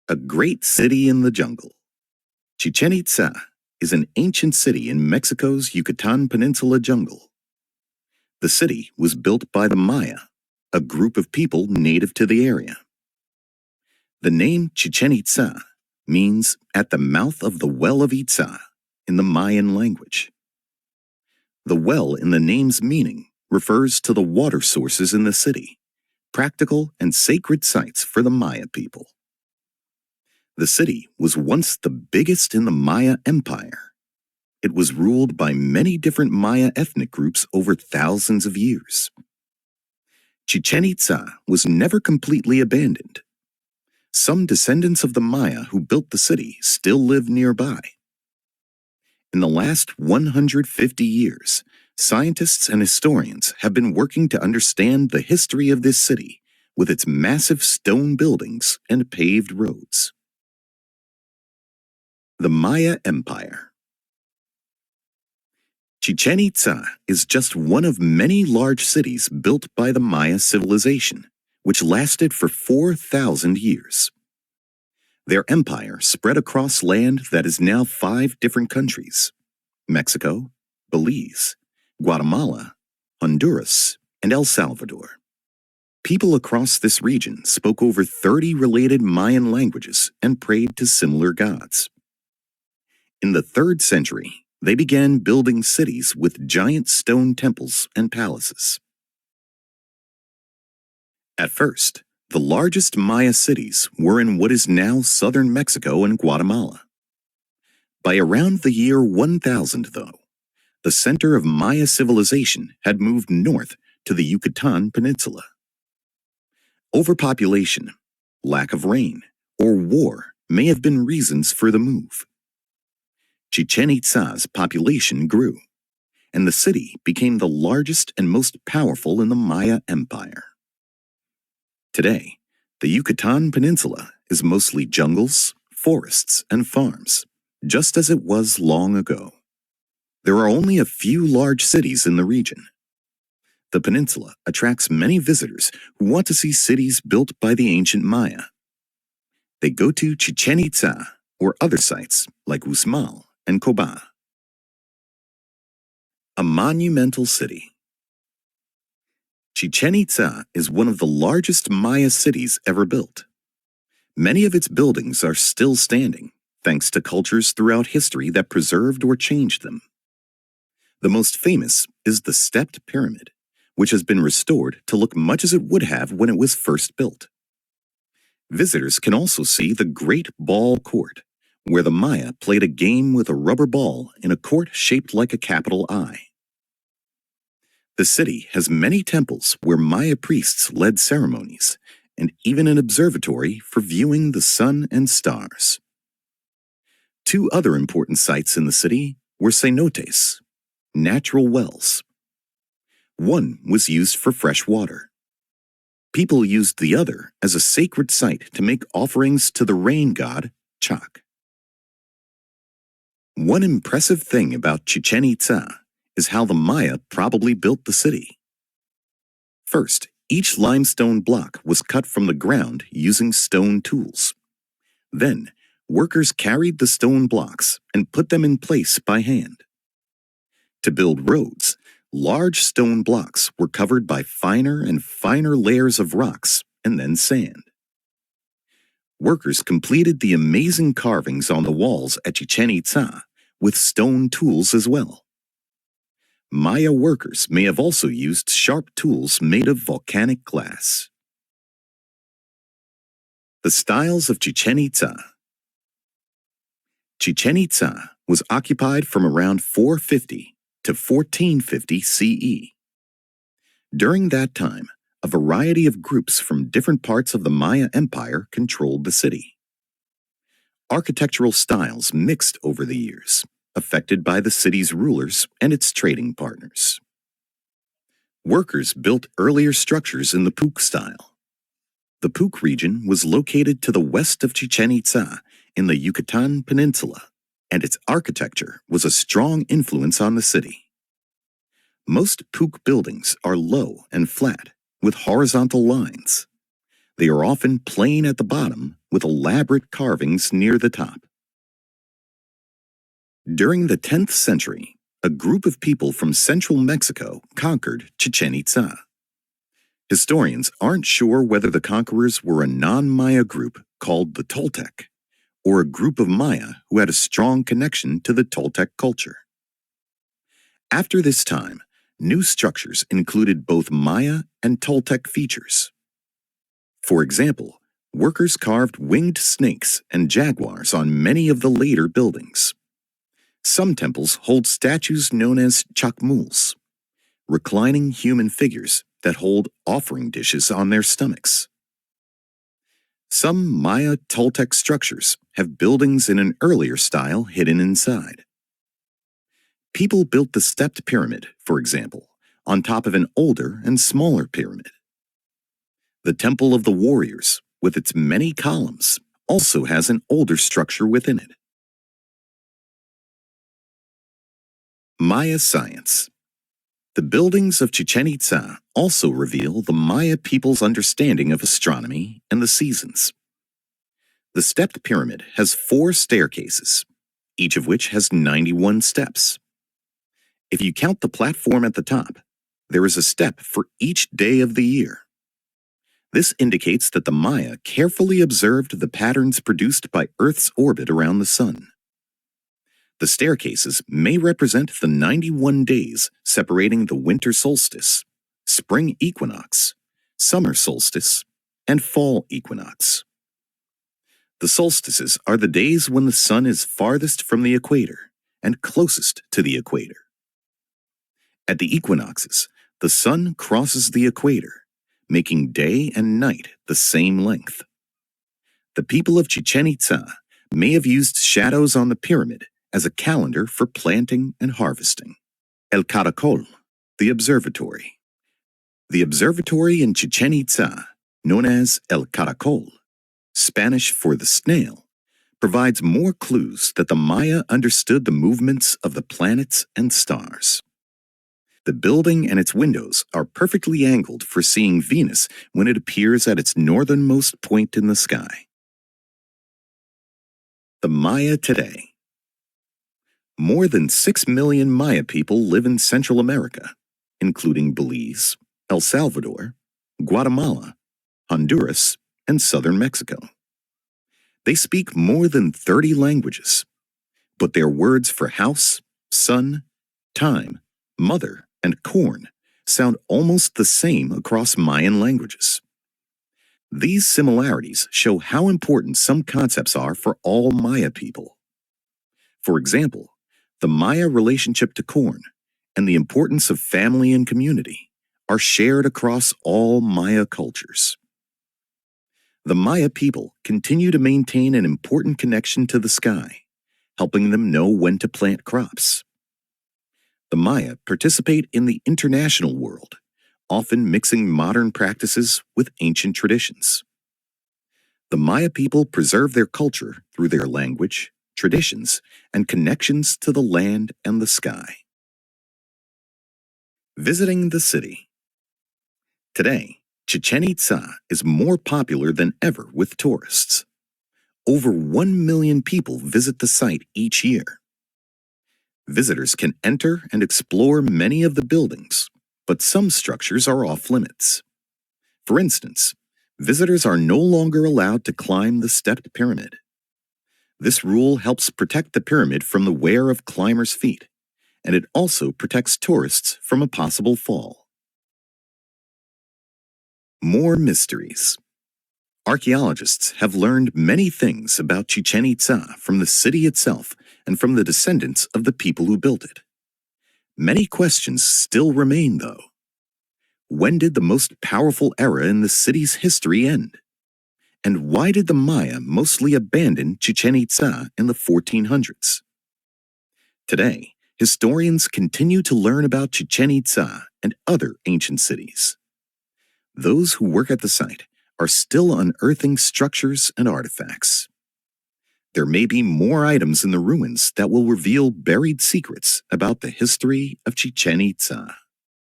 A great city in the jungle. Chichen Itza is an ancient city in Mexico's Yucatan Peninsula jungle. The city was built by the Maya, a group of people native to the area. The name Chichen Itza means at the mouth of the well of Itza in the Mayan language. The well in the name's meaning refers to the water sources in the city, practical and sacred sites for the Maya people. The city was once the biggest in the Maya Empire. It was ruled by many different Maya ethnic groups over thousands of years. Chichen Itza was never completely abandoned. Some descendants of the Maya who built the city still live nearby. In the last 150 years, scientists and historians have been working to understand the history of this city with its massive stone buildings and paved roads. The Maya Empire. Chichen Itza is just one of many large cities built by the Maya civilization, which lasted for 4,000 years. Their empire spread across land that is now 5 different countries: Mexico, Belize, Guatemala, Honduras, and El Salvador. People across this region spoke over 30 related Mayan languages and prayed to similar gods. In the 3rd century, they began building cities with giant stone temples and palaces. At first, the largest Maya cities were in what is now southern Mexico and Guatemala. By around the year 1000, though, the center of Maya civilization had moved north to the Yucatan Peninsula. Overpopulation, lack of rain, or war may have been reasons for the move. Chichen Itza's population grew, and the city became the largest and most powerful in the Maya Empire. Today, the Yucatan Peninsula is mostly jungles, forests, and farms, just as it was long ago. There are only a few large cities in the region. The peninsula attracts many visitors who want to see cities built by the ancient Maya. They go to Chichen Itza or other sites like Uxmal and Coba. A monumental city. Chichen Itza is one of the largest Maya cities ever built. Many of its buildings are still standing, thanks to cultures throughout history that preserved or changed them. The most famous is the stepped pyramid, which has been restored to look much as it would have when it was first built. Visitors can also see the Great Ball Court, where the Maya played a game with a rubber ball in a court shaped like a capital I. The city has many temples where Maya priests led ceremonies, and even an observatory for viewing the sun and stars. 2 other important sites in the city were cenotes, natural wells. One was used for fresh water. People used the other as a sacred site to make offerings to the rain god, Chak. One impressive thing about Chichen Itza is how the Maya probably built the city. First, each limestone block was cut from the ground using stone tools. Then, workers carried the stone blocks and put them in place by hand. To build roads, large stone blocks were covered by finer and finer layers of rocks and then sand. Workers completed the amazing carvings on the walls at Chichen Itza with stone tools as well. Maya workers may have also used sharp tools made of volcanic glass. The styles of Chichen Itza. Chichen Itza was occupied from around 450 to 1450 CE. During that time, a variety of groups from different parts of the Maya Empire controlled the city. Architectural styles mixed over the years, affected by the city's rulers and its trading partners. Workers built earlier structures in the Puuc style. The Puuc region was located to the west of Chichen Itza in the Yucatan Peninsula, and its architecture was a strong influence on the city. Most Puuc buildings are low and flat, with horizontal lines. They are often plain at the bottom with elaborate carvings near the top. During the 10th century, a group of people from central Mexico conquered Chichen Itza. Historians aren't sure whether the conquerors were a non-Maya group called the Toltec, or a group of Maya who had a strong connection to the Toltec culture. After this time, new structures included both Maya and Toltec features. For example, workers carved winged snakes and jaguars on many of the later buildings. Some temples hold statues known as chacmuls, reclining human figures that hold offering dishes on their stomachs. Some Maya Toltec structures have buildings in an earlier style hidden inside. People built the stepped pyramid, for example, on top of an older and smaller pyramid. The Temple of the Warriors, with its many columns, also has an older structure within it. Maya science. The buildings of Chichen Itza also reveal the Maya people's understanding of astronomy and the seasons. The stepped pyramid has 4 staircases, each of which has 91 steps. If you count the platform at the top, there is a step for each day of the year. This indicates that the Maya carefully observed the patterns produced by Earth's orbit around the sun. The staircases may represent the 91 days separating the winter solstice, spring equinox, summer solstice, and fall equinox. The solstices are the days when the sun is farthest from the equator and closest to the equator. At the equinoxes, the sun crosses the equator, making day and night the same length. The people of Chichen Itza may have used shadows on the pyramid as a calendar for planting and harvesting. El Caracol, the observatory. The observatory in Chichen Itza, known as El Caracol, Spanish for the snail, provides more clues that the Maya understood the movements of the planets and stars. The building and its windows are perfectly angled for seeing Venus when it appears at its northernmost point in the sky. The Maya today. More than 6 million Maya people live in Central America, including Belize, El Salvador, Guatemala, Honduras, and southern Mexico. They speak more than 30 languages, but their words for house, sun, time, mother, and corn sound almost the same across Mayan languages. These similarities show how important some concepts are for all Maya people. For example, the Maya relationship to corn and the importance of family and community are shared across all Maya cultures. The Maya people continue to maintain an important connection to the sky, helping them know when to plant crops. The Maya participate in the international world, often mixing modern practices with ancient traditions. The Maya people preserve their culture through their language, traditions, and connections to the land and the sky. Visiting the city. Today, Chichen Itza is more popular than ever with tourists. Over 1 million people visit the site each year. Visitors can enter and explore many of the buildings, but some structures are off-limits. For instance, visitors are no longer allowed to climb the stepped pyramid. This rule helps protect the pyramid from the wear of climbers' feet, and it also protects tourists from a possible fall. More mysteries. Archaeologists have learned many things about Chichen Itza from the city itself and from the descendants of the people who built it. Many questions still remain, though. When did the most powerful era in the city's history end? And why did the Maya mostly abandon Chichen Itza in the 1400s? Today, historians continue to learn about Chichen Itza and other ancient cities. Those who work at the site are still unearthing structures and artifacts. There may be more items in the ruins that will reveal buried secrets about the history of Chichen Itza.